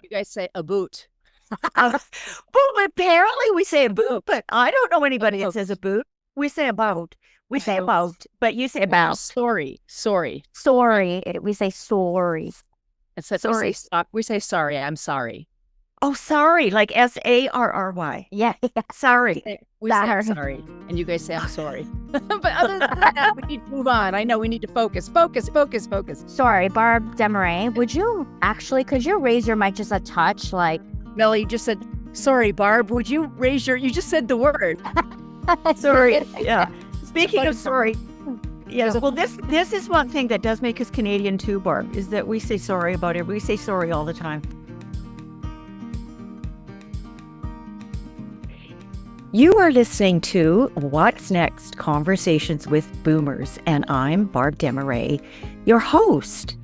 You guys say a boot. Boot. Apparently we say a boot, but I don't know anybody that says a boot. We say about. We say about, but you say about. Sorry. Sorry. We say sorry. Sorry. We say sorry. I'm sorry. Oh, sorry. Like SARRY. Yeah. Sorry. We say sorry. And you guys say I'm sorry. But other than that, we need to move on. I know we need to focus. Sorry, Barb Demaray, could you raise your mic just a touch? Like, Melly just said, sorry, Barb, would you you just said the word. Sorry. Yeah. Speaking of sorry. Yeah. Well, this is one thing that does make us Canadian too, Barb, is that we say sorry about it. We say sorry all the time. You are listening to What's Next? Conversations with Boomers, and I'm Barb Demaray, your host.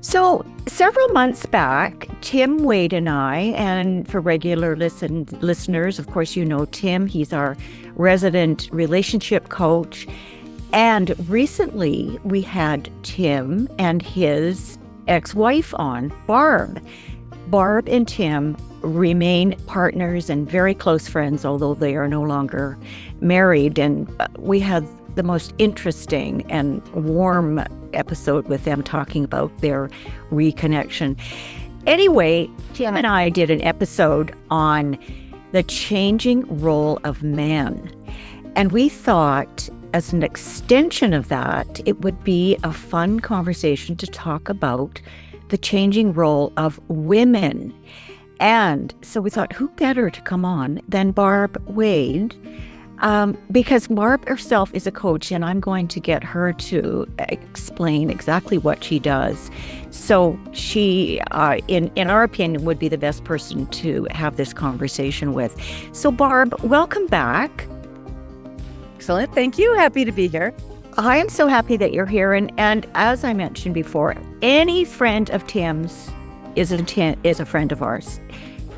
So several months back, Tim Wade and I, and for regular listeners, of course, you know Tim, he's our resident relationship coach. And recently we had Tim and his ex-wife on, Barb. Barb and Tim remain partners and very close friends, although they are no longer married. And we had the most interesting and warm episode with them talking about their reconnection. Anyway, Tim and I did an episode on the changing role of men. And we thought, as an extension of that, it would be a fun conversation to talk about the changing role of women. And so we thought, who better to come on than Barb Wade? Because Barb herself is a coach, and I'm going to get her to explain exactly what she does. So she, in our opinion, would be the best person to have this conversation with. So Barb, welcome back. Excellent. Thank you. Happy to be here. I am so happy that you're here. And as I mentioned before, any friend of Tim's is a friend of ours.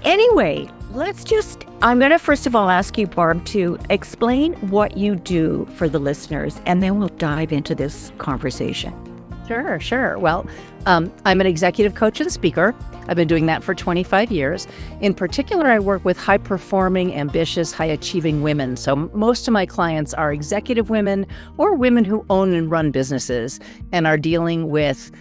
Anyway, I'm going to first of all ask you, Barb, to explain what you do for the listeners, and then we'll dive into this conversation. Sure. Well, I'm an executive coach and speaker. I've been doing that for 25 years. In particular, I work with high-performing, ambitious, high-achieving women. So most of my clients are executive women or women who own and run businesses and are dealing with,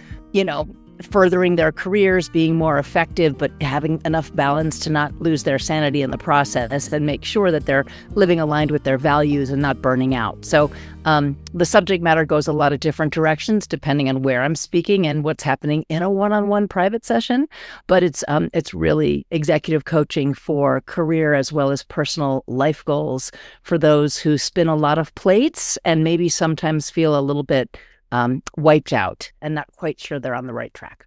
furthering their careers, being more effective, but having enough balance to not lose their sanity in the process and make sure that they're living aligned with their values and not burning out. So the subject matter goes a lot of different directions depending on where I'm speaking and what's happening in a one-on-one private session. But it's really executive coaching for career as well as personal life goals for those who spin a lot of plates and maybe sometimes feel a little bit wiped out and not quite sure they're on the right track.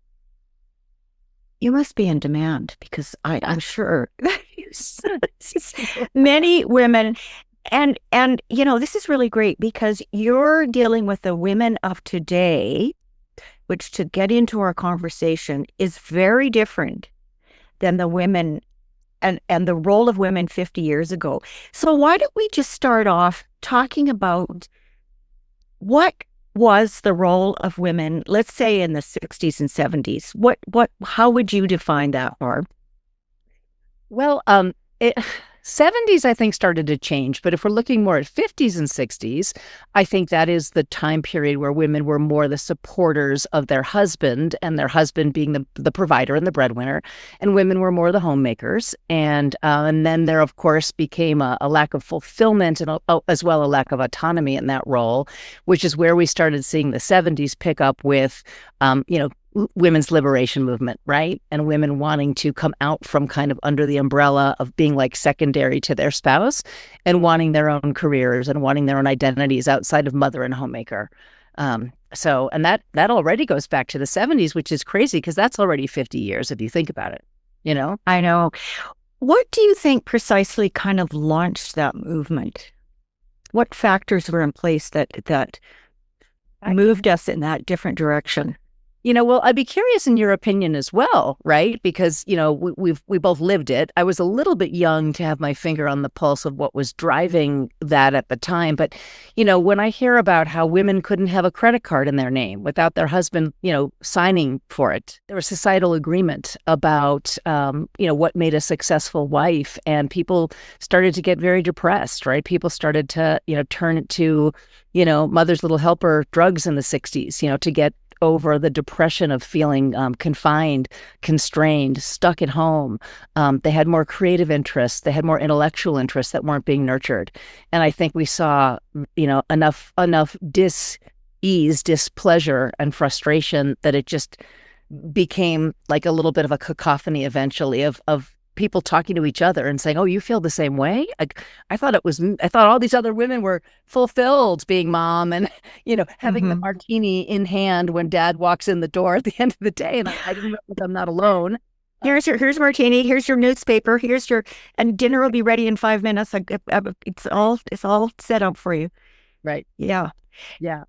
You must be in demand, because I'm sure many women, and this is really great because you're dealing with the women of today, which, to get into our conversation, is very different than the women and the role of women 50 years ago. So why don't we just start off talking about what was the role of women, let's say in the 60s and 70s? How would you define that, Barb? Well, 70s, I think, started to change. But if we're looking more at 50s and 60s, I think that is the time period where women were more the supporters of their husband, and their husband being the provider and the breadwinner, and women were more the homemakers. And then there, of course, became a lack of fulfillment and as well a lack of autonomy in that role, which is where we started seeing the 70s pick up with, women's liberation movement, right? And women wanting to come out from kind of under the umbrella of being like secondary to their spouse and wanting their own careers and wanting their own identities outside of mother and homemaker. And that already goes back to the 70s, which is crazy because that's already 50 years if you think about it, I know. What do you think precisely kind of launched that movement? What factors were in place that moved us in that different direction? Well, I'd be curious in your opinion as well, right? Because, we both lived it. I was a little bit young to have my finger on the pulse of what was driving that at the time. But, when I hear about how women couldn't have a credit card in their name without their husband, signing for it, there was societal agreement about, what made a successful wife. And people started to get very depressed, right? People started to, turn it to, mother's little helper drugs in the 60s, to get over the depression of feeling confined, constrained, stuck at home. They had more creative interests. They had more intellectual interests that weren't being nurtured. And I think we saw, enough dis-ease, displeasure, and frustration that it just became like a little bit of a cacophony eventually of people talking to each other and saying, "Oh, you feel the same way?" I thought all these other women were fulfilled being mom and, having the martini in hand when dad walks in the door at the end of the day. And I didn't realize I'm not alone. Here's martini. Here's your newspaper. And dinner will be ready in 5 minutes. It's all set up for you. Right. Yeah. Yeah.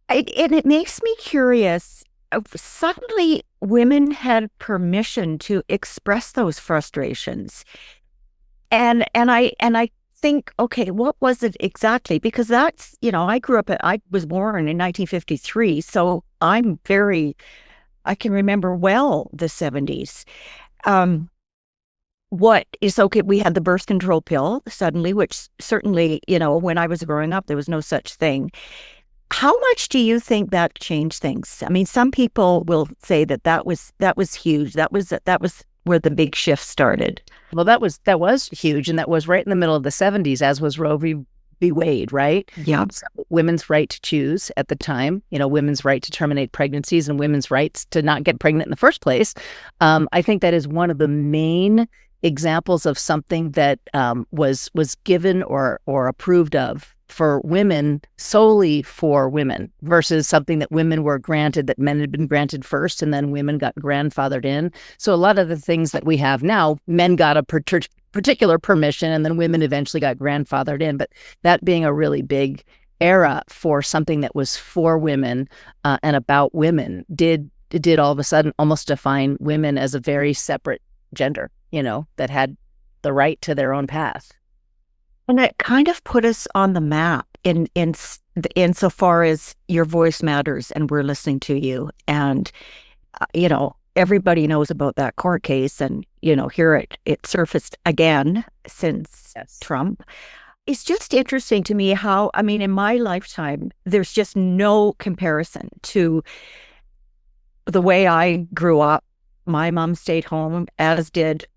And it makes me curious. Suddenly, women had permission to express those frustrations, and I think, okay, what was it exactly? Because that's, I was born in 1953, so I can remember well the 70s. What is okay? We had the birth control pill suddenly, which certainly, when I was growing up, there was no such thing. How much do you think that changed things? I mean, some people will say that was huge. That was where the big shift started. Well, that was huge, and that was right in the middle of the 70s, as was Roe v. Wade, right? Yeah. So women's right to choose at the time, women's right to terminate pregnancies and women's rights to not get pregnant in the first place. I think that is one of the main examples of something that was given or approved of for women, solely for women, versus something that women were granted, that men had been granted first, and then women got grandfathered in. So a lot of the things that we have now, men got a particular permission, and then women eventually got grandfathered in. But that being a really big era for something that was for women and about women did all of a sudden almost define women as a very separate gender, that had the right to their own path. And it kind of put us on the map insofar as your voice matters and we're listening to you. And, everybody knows about that court case, and, here it surfaced again since Trump. It's just interesting to me how, in my lifetime, there's just no comparison to the way I grew up. My mom stayed home, as did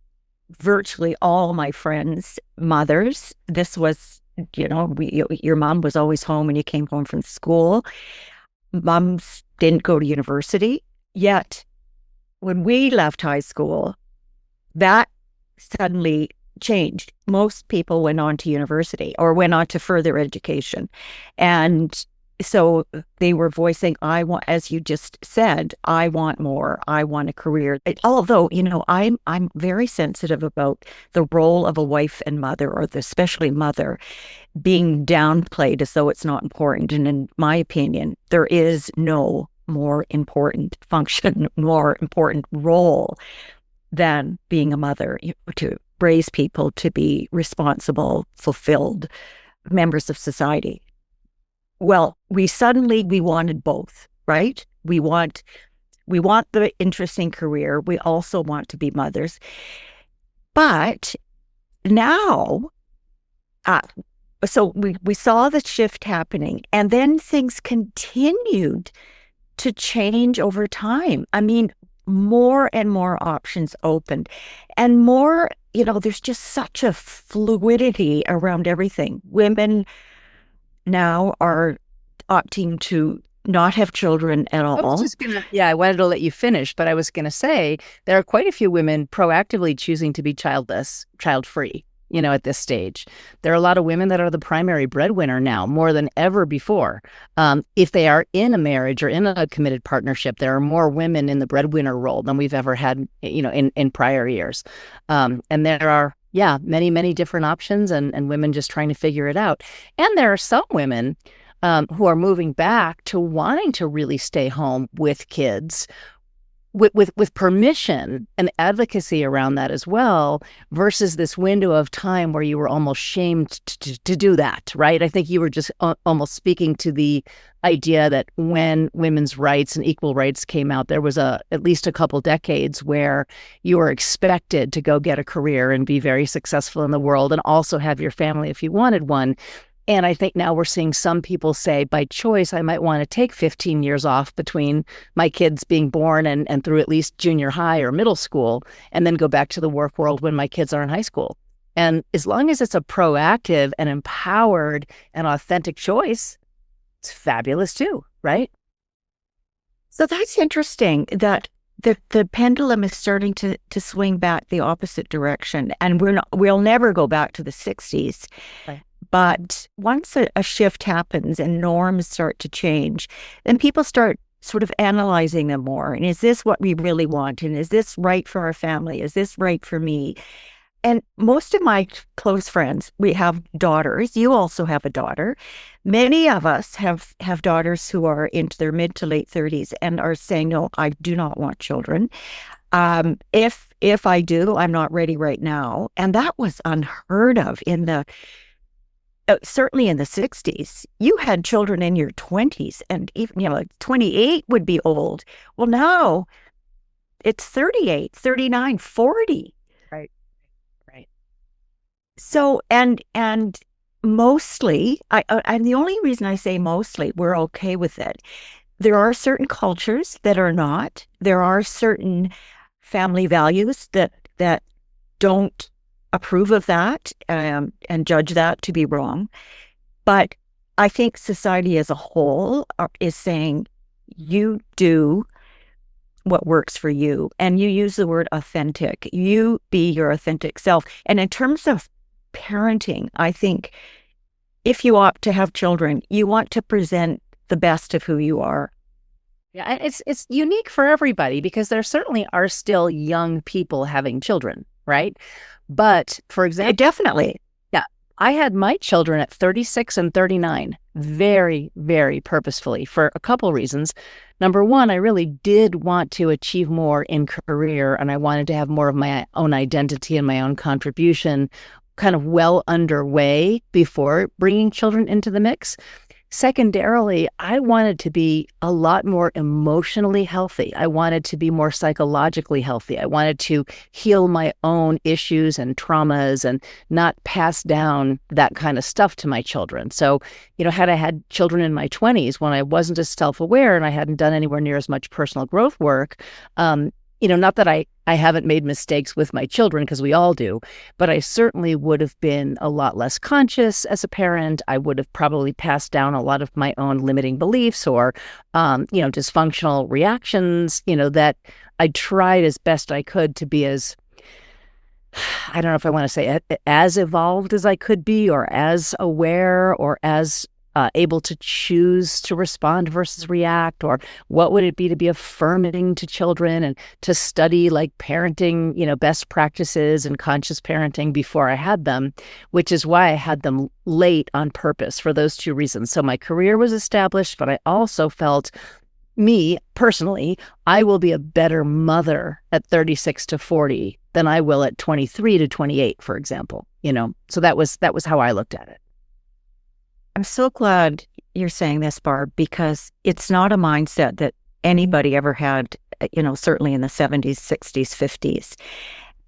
virtually all my friends' mothers. This was, your mom was always home when you came home from school. Moms didn't go to university. Yet, when we left high school, that suddenly changed. Most people went on to university or went on to further education. And so they were voicing, I want, as you just said, I want more. I want a career. Although, I'm very sensitive about the role of a wife and mother, or especially mother, being downplayed as though it's not important. And in my opinion, there is no more important function, more important role than being a mother, to raise people to be responsible, fulfilled members of society. Well, we wanted both, right? We want the interesting career. We also want to be mothers. But now, so we saw the shift happening, and then things continued to change over time. More and more options opened, and more, there's just such a fluidity around everything. Women now are opting to not have children at all. I wanted to let you finish, but I was going to say there are quite a few women proactively choosing to be childless, child-free, at this stage. There are a lot of women that are the primary breadwinner now, more than ever before. If they are in a marriage or in a committed partnership, there are more women in the breadwinner role than we've ever had, in prior years. And there are many, many different options, and women just trying to figure it out. And there are some women who are moving back to wanting to really stay home with kids with permission and advocacy around that as well, versus this window of time where you were almost shamed to do that, right? I think you were just almost speaking to the idea that when women's rights and equal rights came out, there was at least a couple decades where you were expected to go get a career and be very successful in the world and also have your family if you wanted one. And I think now we're seeing some people say, by choice, I might want to take 15 years off between my kids being born and through at least junior high or middle school, and then go back to the work world when my kids are in high school. And as long as it's a proactive and empowered and authentic choice, it's fabulous too, right? So that's interesting that the pendulum is starting to swing back the opposite direction. And we'll never go back to the 60s. Right. But once a shift happens and norms start to change, then people start sort of analyzing them more. And is this what we really want? And is this right for our family? Is this right for me? And most of my close friends, we have daughters. You also have a daughter. Many of us have daughters who are into their mid to late 30s and are saying, no, I do not want children. If I do, I'm not ready right now. And that was unheard of certainly in the 60s. You had children in your 20s, and even 28 would be old. Well, now it's 38, 39, 40. Right. So, and mostly, and the only reason I say mostly, we're okay with it. There are certain cultures that are not. There are certain family values that don't approve of that and judge that to be wrong. But I think society as a whole is saying, you do what works for you. And you use the word authentic. You be your authentic self. And in terms of parenting, I think if you opt to have children, you want to present the best of who you are. Yeah, and it's unique for everybody because there certainly are still young people having children, right? But for example, definitely. Yeah, I had my children at 36 and 39 very, very purposefully for a couple reasons. Number one, I really did want to achieve more in career, and I wanted to have more of my own identity and my own contribution kind of well underway before bringing children into the mix. Secondarily, I wanted to be a lot more emotionally healthy. I wanted to be more psychologically healthy. I wanted to heal my own issues and traumas and not pass down that kind of stuff to my children. So, had I had children in my 20s when I wasn't as self-aware and I hadn't done anywhere near as much personal growth work, not that I haven't made mistakes with my children, because we all do, but I certainly would have been a lot less conscious as a parent. I would have probably passed down a lot of my own limiting beliefs or, dysfunctional reactions, that I tried as best I could to be as, I don't know if I want to say as evolved as I could be, or as aware, or as able to choose to respond versus react, or what would it be to be affirming to children and to study like parenting, best practices and conscious parenting before I had them, which is why I had them late on purpose for those two reasons. So my career was established, but I also felt, me personally, I will be a better mother at 36 to 40 than I will at 23 to 28, for example, so that was how I looked at it. I'm so glad you're saying this, Barb, because it's not a mindset that anybody ever had, certainly in the 70s, 60s, 50s.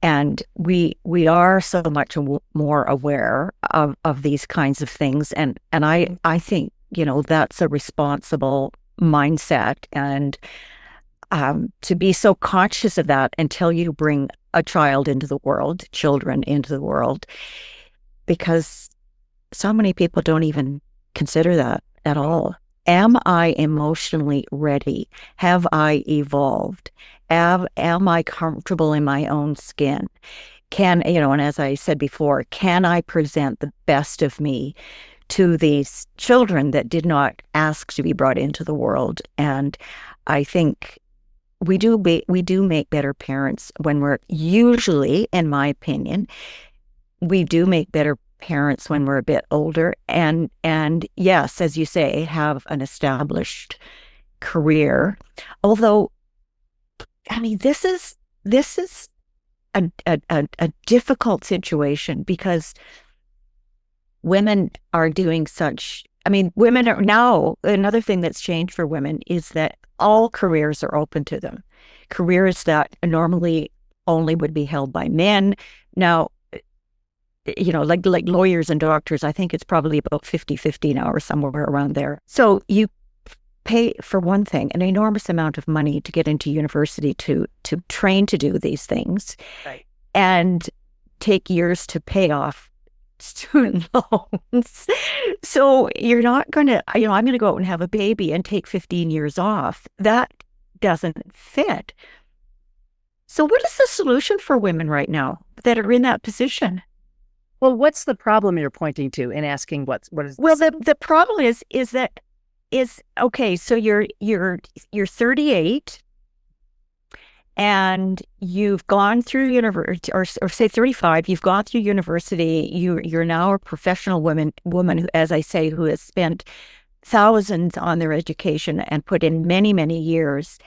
And we are so much more aware of these kinds of things. And I think, that's a responsible mindset. And to be so conscious of that until you bring a child into the world, children into the world, because so many people don't even consider that at all. Am I emotionally ready? Have I evolved? Am I comfortable in my own skin? And as I said before, can I present the best of me to these children that did not ask to be brought into the world? And I think we do make better parents when we're usually, in my opinion, we do make better parents when we're a bit older, and yes, as you say, have an established career. Although, I mean, this is a difficult situation because women are doing such. I mean, women are now, another thing that's changed for women is that all careers are open to them. Careers that normally only would be held by men. Now, like lawyers and doctors, I think it's probably about 50-50 now or somewhere around there. So you pay, for one thing, an enormous amount of money to get into university to train to do these things. Right. And take years to pay off student loans. So you're not going to, I'm going to go out and have a baby and take 15 years off. That doesn't fit. So what is the solution for women right now that are in that position? Well, what's the problem you're pointing to in asking what is? Well, the problem is okay. So you're 38 and you've gone through university, or say 35. You've gone through university. You're now a professional woman who, as I say, who has spent thousands on their education and put in many years.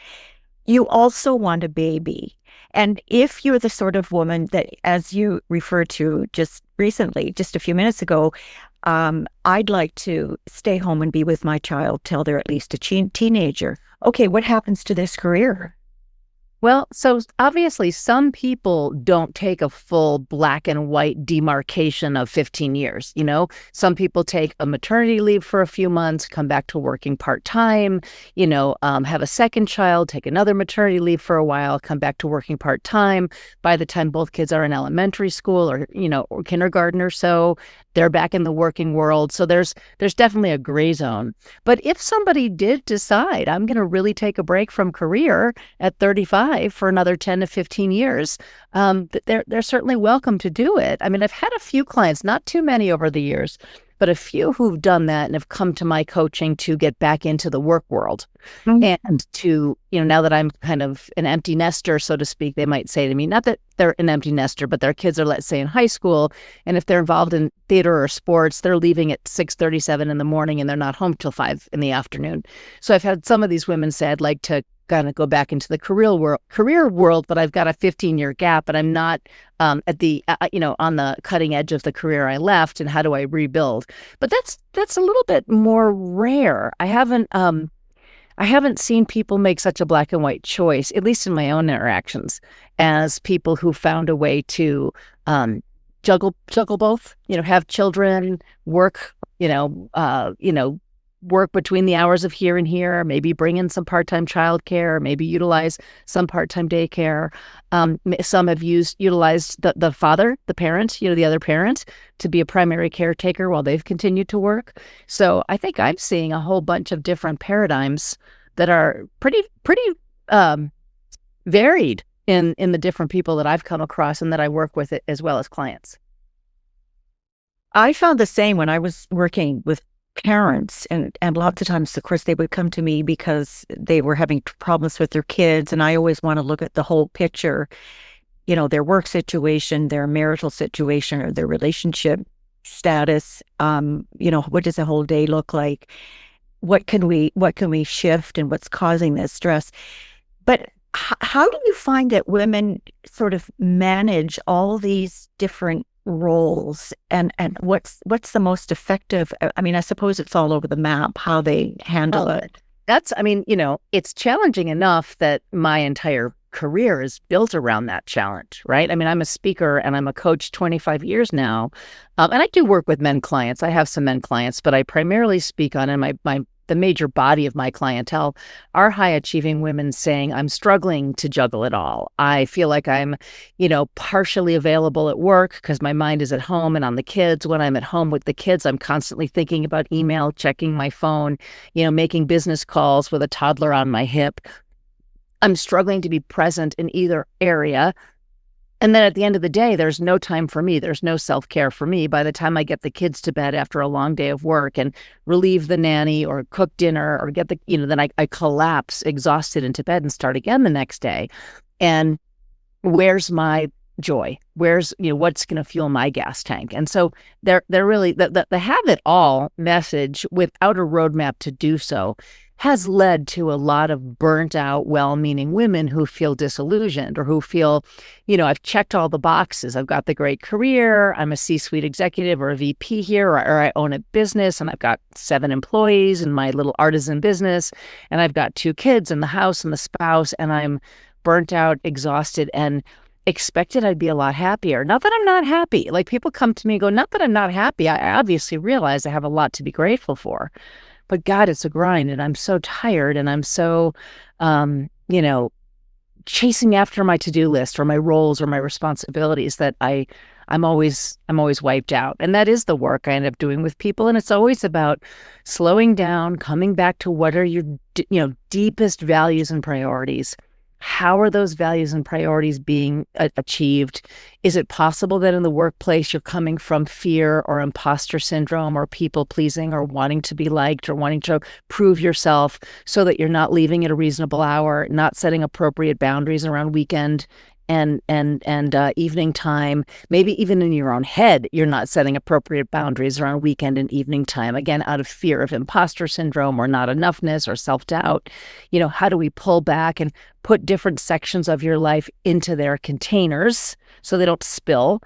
You also want a baby. And if you're the sort of woman that, as you referred to just recently, just a few minutes ago, I'd like to stay home and be with my child till they're at least a teenager. Okay, what happens to this career? Well, so obviously some people don't take a full black and white demarcation of 15 years. Some people take a maternity leave for a few months, come back to working part-time, have a second child, take another maternity leave for a while, come back to working part-time. By the time both kids are in elementary school or kindergarten or so, they're back in the working world. So there's definitely a gray zone. But if somebody did decide, I'm going to really take a break from career at 35 for another 10 to 15 years, they're certainly welcome to do it. I mean, I've had a few clients, not too many over the years, but a few who've done that and have come to my coaching to get back into the work world. And to, now that I'm kind of an empty nester, so to speak, they might say to me, not that they're an empty nester, but their kids are, let's say, in high school. And if they're involved in theater or sports, they're leaving at 6:37 in the morning and they're not home till 5 in the afternoon. So I've had some of these women say, I'd like to kind of go back into the career world, but I've got a 15-year gap and I'm not at the, on the cutting edge of the career I left. And how do I rebuild? But that's a little bit more rare. I haven't seen people make such a black and white choice, at least in my own interactions, as people who found a way to juggle both, have children, work, work between the hours of here and here, maybe bring in some part-time childcare, maybe utilize some part-time daycare. Some have utilized the father, the parent, the other parent, to be a primary caretaker while they've continued to work. So I think I'm seeing a whole bunch of different paradigms that are pretty varied in the different people that I've come across and that I work with, as well as clients. I found the same when I was working with parents, and lots of times, of course, they would come to me because they were having problems with their kids, and I always want to look at the whole picture, their work situation, their marital situation, or their relationship status. What does a whole day look like? What can we shift, and what's causing this stress? But how do you find that women sort of manage all these different roles, and what's the most effective? I mean, I suppose it's all over the map how they handle it. It's challenging enough that my entire career is built around that challenge, right? I mean, I'm a speaker and I'm a coach 25 years now, and I do work with men clients. I have some men clients, but I primarily speak on, and the major body of my clientele are high-achieving women saying, I'm struggling to juggle it all. I feel like I'm, partially available at work because my mind is at home and on the kids. When I'm at home with the kids, I'm constantly thinking about email, checking my phone, making business calls with a toddler on my hip. I'm struggling to be present in either area. And then at the end of the day, there's no time for me. There's no self-care for me. By the time I get the kids to bed after a long day of work and relieve the nanny or cook dinner or get then I collapse exhausted into bed and start again the next day. And where's my joy? Where's, what's going to fuel my gas tank? And so they're really the have it all message without a roadmap to do so has led to a lot of burnt out, well-meaning women who feel disillusioned or who feel, I've checked all the boxes. I've got the great career. I'm a C-suite executive or a VP here, or I own a business and I've got 7 employees in my little artisan business. And I've got 2 kids in the house and the spouse, and I'm burnt out, exhausted, and expected I'd be a lot happier. Not that I'm not happy. Like, people come to me and go, not that I'm not happy. I obviously realize I have a lot to be grateful for. But God, it's a grind, and I'm so tired, and I'm so, chasing after my to-do list or my roles or my responsibilities that I'm always wiped out. And that is the work I end up doing with people. And it's always about slowing down, coming back to what are your, deepest values and priorities. How are those values and priorities being achieved? Is it possible that in the workplace you're coming from fear or imposter syndrome or people pleasing or wanting to be liked or wanting to prove yourself so that you're not leaving at a reasonable hour, not setting appropriate boundaries around weekend and evening time? Maybe even in your own head, you're not setting appropriate boundaries around weekend and evening time, again, out of fear of imposter syndrome or not enoughness or self-doubt. How do we pull back and put different sections of your life into their containers so they don't spill?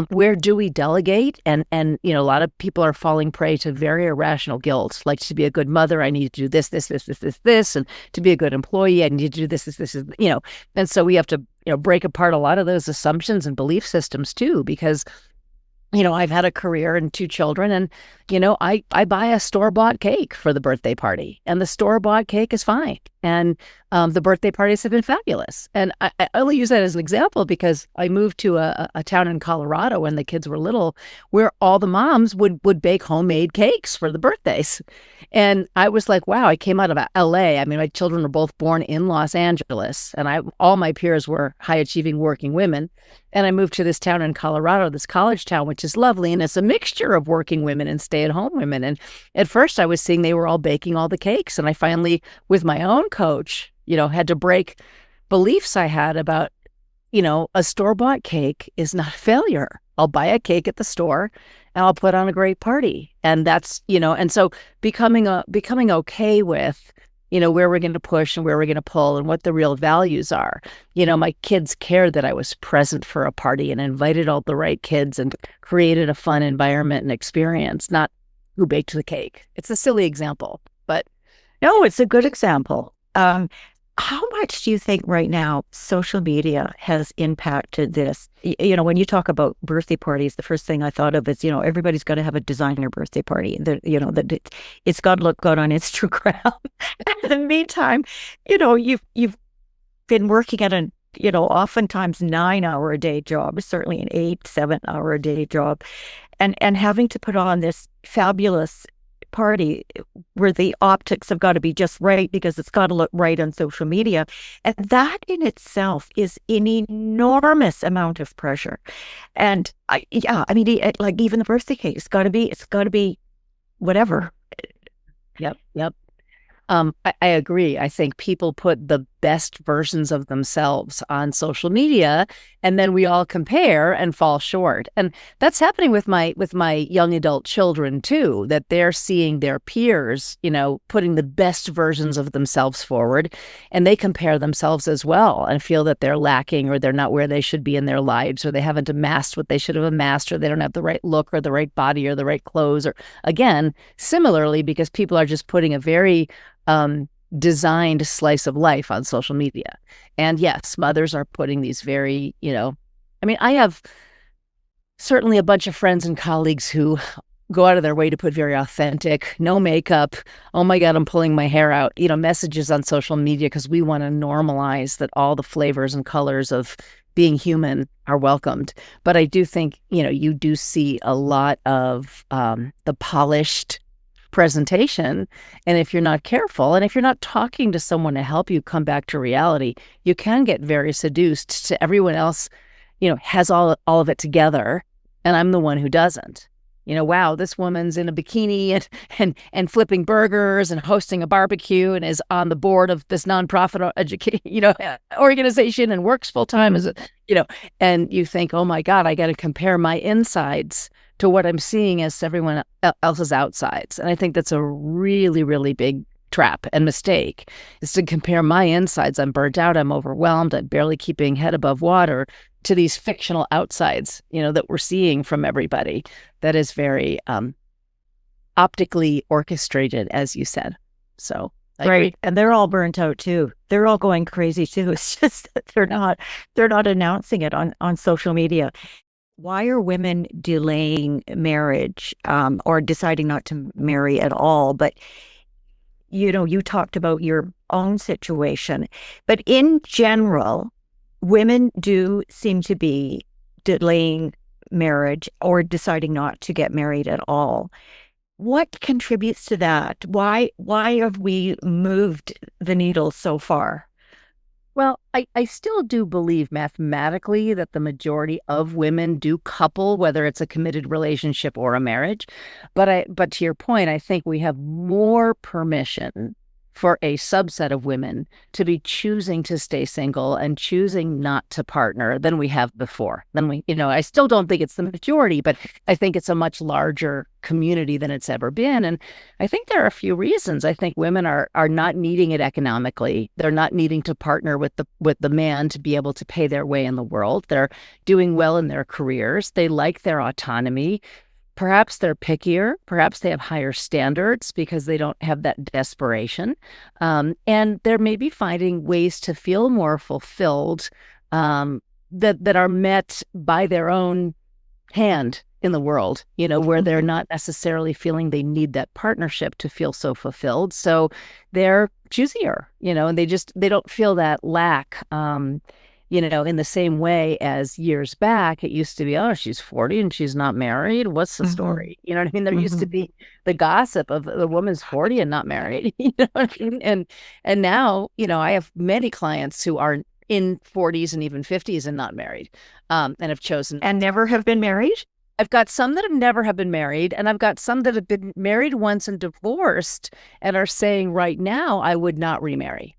Where do we delegate? And a lot of people are falling prey to very irrational guilt. Like, to be a good mother, I need to do this, and to be a good employee, I need to do this. And so we have to, break apart a lot of those assumptions and belief systems too, because I've had a career and 2 children, and, I buy a store-bought cake for the birthday party, and the store-bought cake is fine. And the birthday parties have been fabulous. And I only use that as an example because I moved to a town in Colorado when the kids were little, where all the moms would bake homemade cakes for the birthdays. And I was like, wow, I came out of LA. I mean, my children were both born in Los Angeles, and all my peers were high-achieving working women. And I moved to this town in Colorado, this college town, which is lovely. And it's a mixture of working women and stay-at-home women. And at first I was seeing they were all baking all the cakes. And I finally, with my own coach, had to break beliefs I had about, a store-bought cake is not a failure. I'll buy a cake at the store and I'll put on a great party. And that's, and so becoming okay with, where we're going to push and where we're going to pull and what the real values are. My kids cared that I was present for a party and invited all the right kids and created a fun environment and experience, not who baked the cake. It's a silly example, but. No, it's a good example. How much do you think right now social media has impacted this? When you talk about birthday parties, the first thing I thought of is, everybody's got to have a designer birthday party. It's got to look good on Instagram. In the meantime, you've been working at an, oftentimes 9-hour-a-day job, certainly an 8-7-hour-a-day job, and having to put on this fabulous party where the optics have got to be just right because it's got to look right on social media. And that in itself is an enormous amount of pressure. And like even the birthday cake, it's got to be whatever. Yep. I agree. I think people put the best versions of themselves on social media, and then we all compare and fall short. And that's happening with my young adult children too, that they're seeing their peers, putting the best versions of themselves forward, and they compare themselves as well and feel that they're lacking or they're not where they should be in their lives, or they haven't amassed what they should have amassed, or they don't have the right look or the right body or the right clothes, or again, similarly, because people are just putting a very designed slice of life on social media. And yes, mothers are putting these very, I have certainly a bunch of friends and colleagues who go out of their way to put very authentic, no makeup, oh my God, I'm pulling my hair out, messages on social media because we want to normalize that all the flavors and colors of being human are welcomed. But I do think, you do see a lot of the polished presentation. And if you're not careful, and if you're not talking to someone to help you come back to reality, you can get very seduced to everyone else, has all of it together, and I'm the one who doesn't. Wow, this woman's in a bikini and flipping burgers and hosting a barbecue and is on the board of this nonprofit organization and works full time as and you think, oh my God, I got to compare my insides to what I'm seeing as everyone else's outsides. And I think that's a really, really big trap and mistake, is to compare my insides. I'm burnt out, I'm overwhelmed, I'm barely keeping head above water, to these fictional outsides, that we're seeing from everybody. That is very optically orchestrated, as you said. So I agree. And they're all burnt out too. They're all going crazy too. It's just that they're not announcing it on social media. Why are women delaying marriage or deciding not to marry at all? But you talked about your own situation, but in general, women do seem to be delaying marriage or deciding not to get married at all. What contributes to that? Why have we moved the needle so far? Well, I still do believe mathematically that the majority of women do couple, whether it's a committed relationship or a marriage. But to your point, I think we have more permission for a subset of women to be choosing to stay single and choosing not to partner than we have before. I still don't think it's the majority, but I think it's a much larger community than it's ever been. And I think there are a few reasons. I think women are not needing it economically. They're not needing to partner with the man to be able to pay their way in the world. They're doing well in their careers. They like their autonomy. Perhaps they're pickier. Perhaps they have higher standards because they don't have that desperation. And they're maybe finding ways to feel more fulfilled that are met by their own hand in the world, where they're not necessarily feeling they need that partnership to feel so fulfilled. So they're choosier, and they don't feel that lack. In the same way as years back, it used to be, oh, she's 40 and she's not married. What's the story? You know what I mean? There used to be the gossip of the woman's 40 and not married. You know what I mean? And now, I have many clients who are in 40s and even 50s and not married, and have chosen. And never have been married? I've got some that have been married, and I've got some that have been married once and divorced and are saying right now, I would not remarry.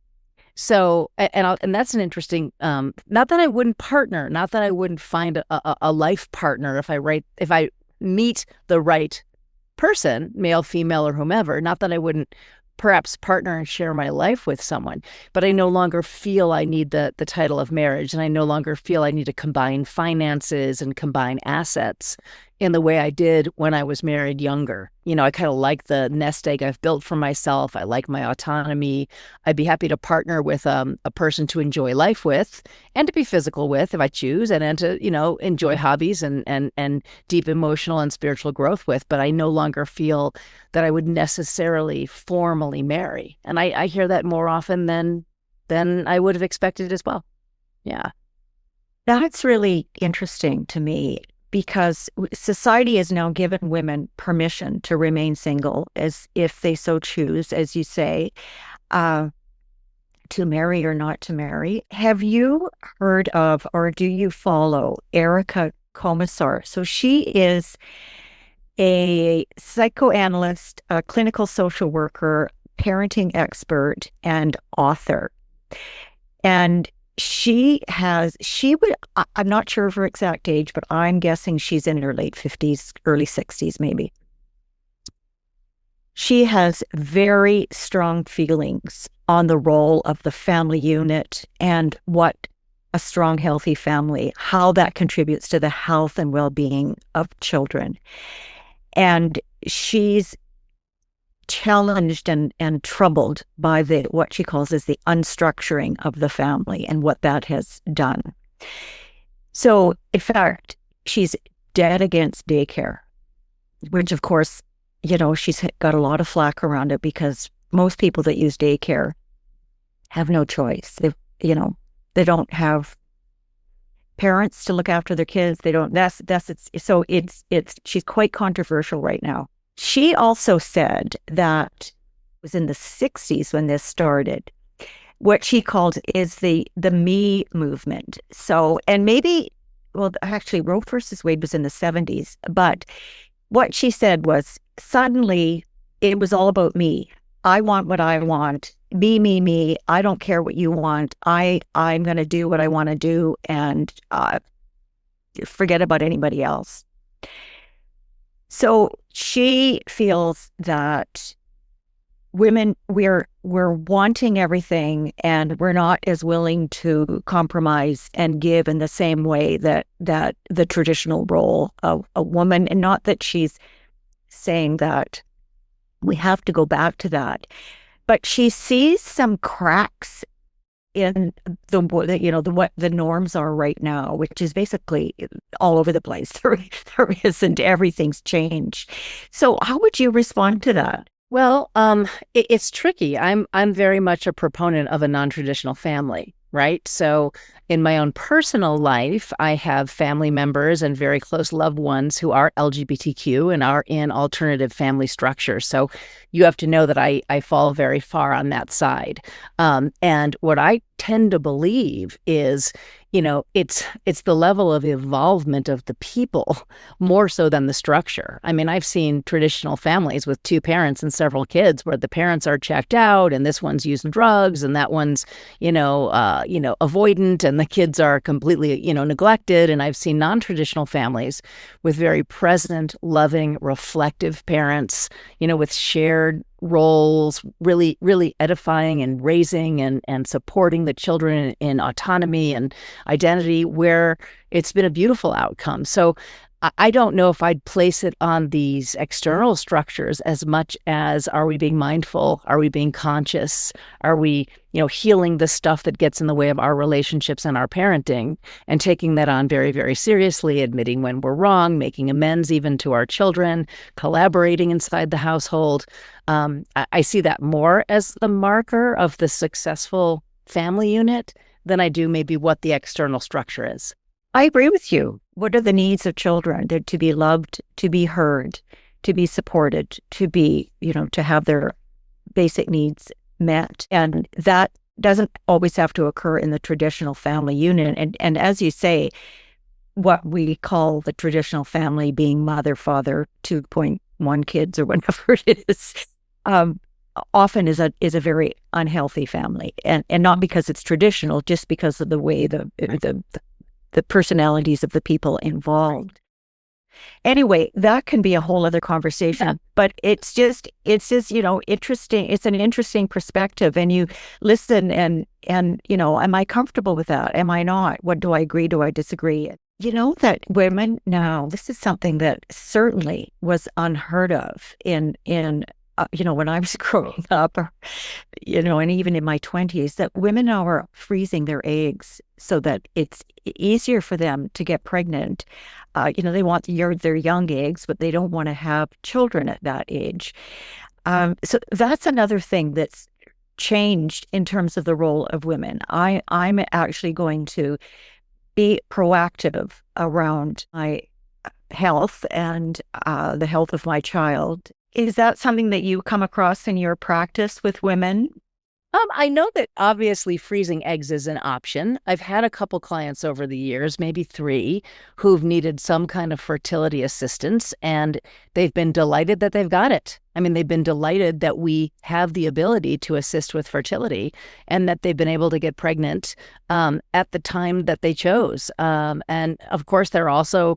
So, and that's an interesting, not that I wouldn't partner, not that I wouldn't find a life partner if I meet the right person, male, female, or whomever, not that I wouldn't perhaps partner and share my life with someone, but I no longer feel I need the title of marriage, and I no longer feel I need to combine finances and combine assets in the way I did when I was married younger. I kind of like the nest egg I've built for myself. I like my autonomy. I'd be happy to partner with a person to enjoy life with and to be physical with if I choose, and to, enjoy hobbies and deep emotional and spiritual growth with. But I no longer feel that I would necessarily formally marry. And I hear that more often than I would have expected as well. Yeah. That's really interesting to me, because society has now given women permission to remain single, as if they so choose, as you say, to marry or not to marry. Have you heard of, or do you follow, Erica Komisar? So she is a psychoanalyst, a clinical social worker, parenting expert, and author. And I'm not sure of her exact age, but I'm guessing she's in her late 50s, early 60s, maybe. She has very strong feelings on the role of the family unit and what a strong, healthy family, how that contributes to the health and well-being of children. And she's challenged and troubled by what she calls as the unstructuring of the family and what that has done. So, in fact, she's dead against daycare, which, of course, she's got a lot of flack around it, because most people that use daycare have no choice. They don't have parents to look after their kids. They don't. So she's quite controversial right now. She also said that it was in the 60s when this started, what she called is the me movement. So, and maybe, well, actually Roe versus Wade was in the 70s, but what she said was suddenly it was all about me. I want what I want. Me, me, me. I don't care what you want. I'm going to do what I want to do and forget about anybody else. So she feels that women, we're wanting everything and we're not as willing to compromise and give in the same way that the traditional role of a woman, and not that she's saying that we have to go back to that, but she sees some cracks in what the norms are right now, which is basically all over the place. There isn't, everything's changed. So how would you respond to that? Well, it's tricky. I'm very much a proponent of a non-traditional family, right? So in my own personal life, I have family members and very close loved ones who are LGBTQ and are in alternative family structures. So you have to know that I fall very far on that side. And what I tend to believe is, it's the level of involvement of the people more so than the structure. I mean, I've seen traditional families with two parents and several kids where the parents are checked out and this one's using drugs and that one's, avoidant, and the kids are completely, neglected. And I've seen non-traditional families with very present, loving, reflective parents, with shared roles, really, really edifying and raising and supporting the children in autonomy and identity, where it's been a beautiful outcome. So I don't know if I'd place it on these external structures as much as, are we being mindful? Are we being conscious? Are we, healing the stuff that gets in the way of our relationships and our parenting, and taking that on very, very seriously, admitting when we're wrong, making amends even to our children, collaborating inside the household. I see that more as the marker of the successful family unit than I do maybe what the external structure is. I agree with you. What are the needs of children? They're to be loved, to be heard, to be supported, to be, to have their basic needs met. And that doesn't always have to occur in the traditional family unit. And as you say, what we call the traditional family being mother, father, 2.1 kids or whatever it is, often is a very unhealthy family. And not because it's traditional, just because of the way the personalities of the people involved. Anyway, that can be a whole other conversation, yeah. But it's just, interesting. It's an interesting perspective, and you listen and, am I comfortable with that? Am I not? What do I agree? Do I disagree? That women now, this is something that certainly was unheard of in when I was growing up, and even in my 20s, that women now are freezing their eggs so that it's easier for them to get pregnant. They want their young eggs, but they don't want to have children at that age. So that's another thing that's changed in terms of the role of women. I'm actually going to be proactive around my health and the health of my child. Is that something that you come across in your practice with women? I know that obviously freezing eggs is an option. I've had a couple clients over the years, maybe 3, who've needed some kind of fertility assistance, and they've been delighted that they've got it. I mean, they've been delighted that we have the ability to assist with fertility and that they've been able to get pregnant at the time that they chose. And of course, there are also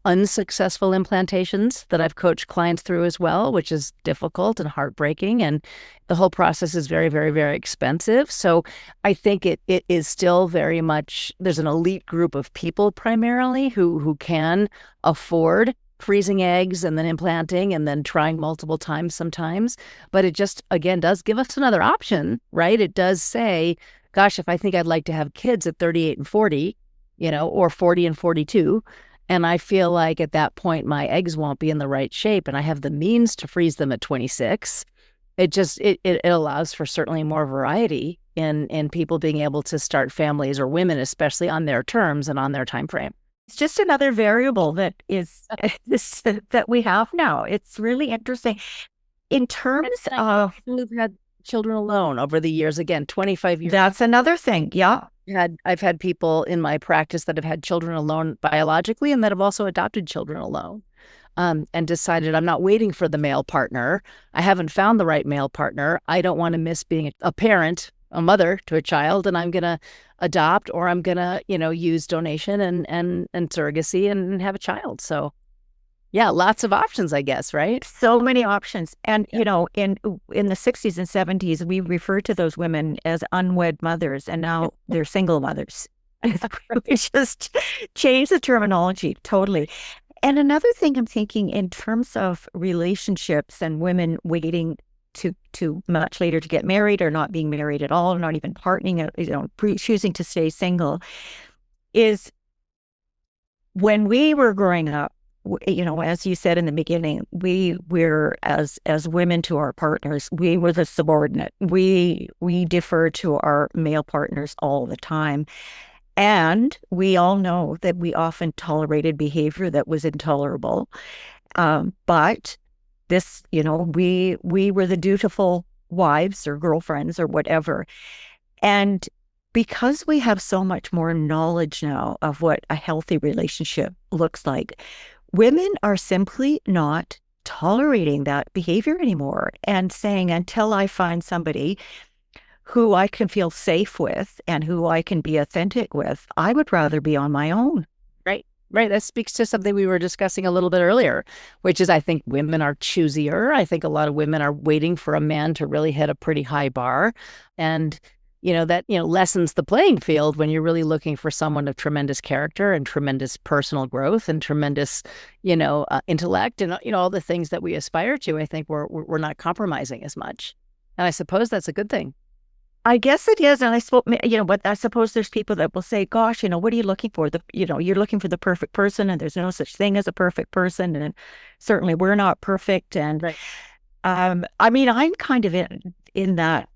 unsuccessful implantations that I've coached clients through as well, which is difficult and heartbreaking. And the whole process is very, very, very expensive. So I think it is still very much, there's an elite group of people primarily who can afford freezing eggs and then implanting and then trying multiple times sometimes. But it just, again, does give us another option, right? It does say, gosh, if I think I'd like to have kids at 38 and 40, or 40 and 42, and I feel like at that point, my eggs won't be in the right shape and I have the means to freeze them at 26. It allows for certainly more variety in people being able to start families, or women, especially on their terms and on their time frame. It's just another variable that is that we have now. It's really interesting. In terms of who've had children alone over the years, again, 25 years. That's another thing. Yeah. I've had people in my practice that have had children alone biologically and that have also adopted children alone. and decided I'm not waiting for the male partner. I haven't found the right male partner. I don't want to miss being a parent, a mother to a child, and I'm going to adopt, or I'm going to, use donation and surrogacy and have a child. So yeah, lots of options, I guess, right? So many options. And, Yeah. in the 60s and 70s, we referred to those women as unwed mothers, and now they're single mothers. We just changed the terminology totally. And another thing I'm thinking in terms of relationships and women waiting to much later to get married, or not being married at all, or not even partnering, choosing to stay single, is when we were growing up, as you said in the beginning, we were as women to our partners, we were the subordinate. We deferred to our male partners all the time. And we all know that we often tolerated behavior that was intolerable. But this, we were the dutiful wives or girlfriends or whatever. And because we have so much more knowledge now of what a healthy relationship looks like, women are simply not tolerating that behavior anymore and saying, until I find somebody who I can feel safe with and who I can be authentic with, I would rather be on my own. Right. Right. That speaks to something we were discussing a little bit earlier, which is I think women are choosier. I think a lot of women are waiting for a man to really hit a pretty high bar. And, that, lessens the playing field when you're really looking for someone of tremendous character and tremendous personal growth and tremendous, intellect and, all the things that we aspire to. I think we're not compromising as much. And I suppose that's a good thing. I guess it is. And I suppose, but I suppose there's people that will say, gosh, what are you looking for? You're looking for the perfect person, and there's no such thing as a perfect person. And certainly we're not perfect. And right. I'm kind of in that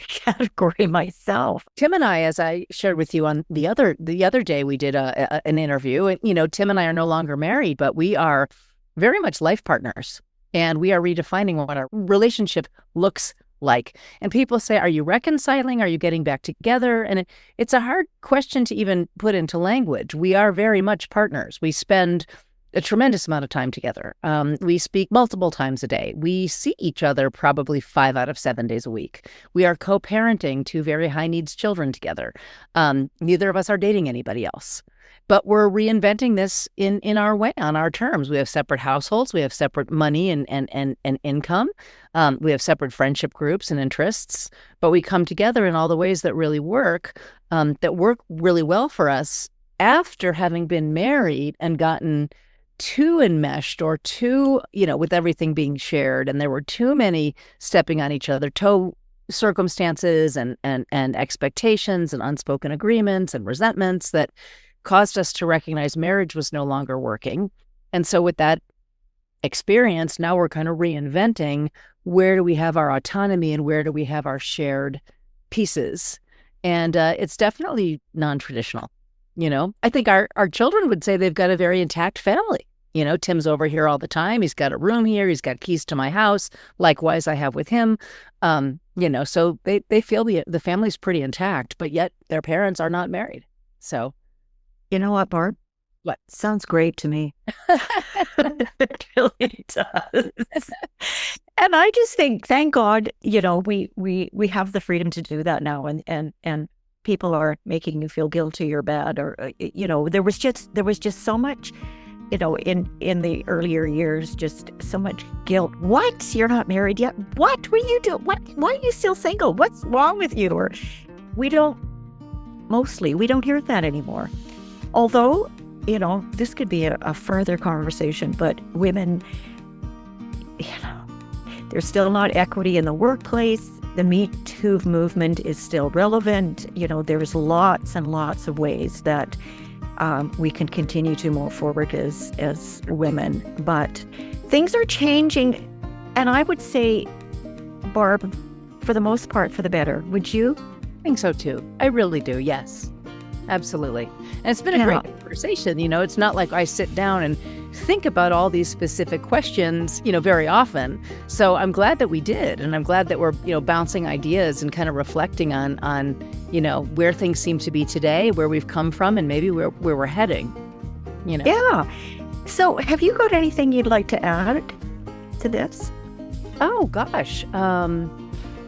category myself. Tim and I, as I shared with you on the other day, we did an interview, and, Tim and I are no longer married, but we are very much life partners, and we are redefining what our relationship looks like. And people say, are you reconciling? Are you getting back together? And it's a hard question to even put into language. We are very much partners. We spend a tremendous amount of time together. We speak multiple times a day. We see each other probably 5 out of 7 days a week. We are co-parenting 2 very high needs children together. Neither of us are dating anybody else. But we're reinventing this in our way, on our terms. We have separate households. We have separate money and income. We have separate friendship groups and interests. But we come together in all the ways that really work really well for us after having been married and gotten too enmeshed or too, with everything being shared. And there were too many stepping on each other toe circumstances and expectations and unspoken agreements and resentments that caused us to recognize marriage was no longer working. And so with that experience, now we're kind of reinventing, where do we have our autonomy and where do we have our shared pieces? And it's definitely non-traditional. I think our children would say they've got a very intact family. Tim's over here all the time. He's got a room here. He's got keys to my house. Likewise, I have with him. So they feel the family's pretty intact, but yet their parents are not married. So. You know what, Barb? What? Sounds great to me. It really does. And I just think, thank God, we have the freedom to do that now, and people are making you feel guilty or bad, or there was just so much, in the earlier years, just so much guilt. What? You're not married yet? What were you doing? What? Why are you still single? What's wrong with you? Or we don't hear that anymore. Although, this could be a further conversation, but women, there's still not equity in the workplace. The Me Too movement is still relevant. There's lots and lots of ways that we can continue to move forward as women. But things are changing. And I would say, Barb, for the most part, for the better. Would you? I think so too. I really do. Yes. Absolutely. And it's been a great conversation. It's not like I sit down and think about all these specific questions, very often. So I'm glad that we did. And I'm glad that we're, bouncing ideas and kind of reflecting on, where things seem to be today, where we've come from, and maybe where we're heading, Yeah. So have you got anything you'd like to add to this? Oh, gosh.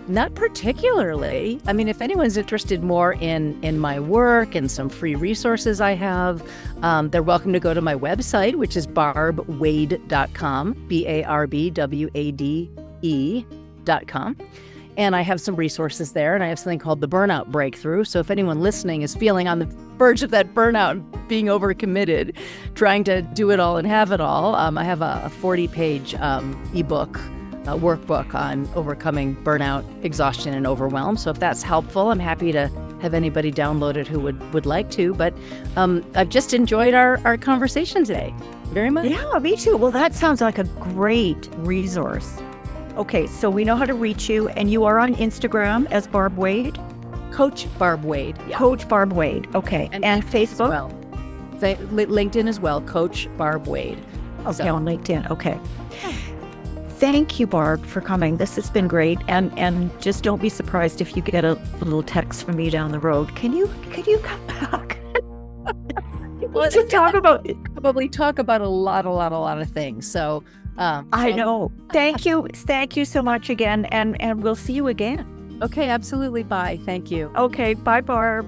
Not particularly. I mean, if anyone's interested more in my work and some free resources I have, they're welcome to go to my website, which is barbwade.com, BARBWADE.com. And I have some resources there, and I have something called the Burnout Breakthrough. So if anyone listening is feeling on the verge of that burnout, being overcommitted, trying to do it all and have it all, I have a 40-page ebook, workbook on overcoming burnout, exhaustion, and overwhelm. So if that's helpful, I'm happy to have anybody download it who would like to. But I've just enjoyed our conversation today very much. Yeah, me too. Well, that sounds like a great resource. Okay, so we know how to reach you, and you are on Instagram as Barb Wade? Coach Barb Wade. Yeah. Coach Barb Wade, okay. And Facebook? Well, LinkedIn as well, Coach Barb Wade. Okay, on LinkedIn, okay. Thank you, Barb, for coming. This has been great, and just don't be surprised if you get a little text from me down the road. Can you come back? Well, to talk about it. Probably talk about a lot of things. So I know. Thank you so much again, and we'll see you again. Okay, absolutely. Bye. Thank you. Okay, bye, Barb.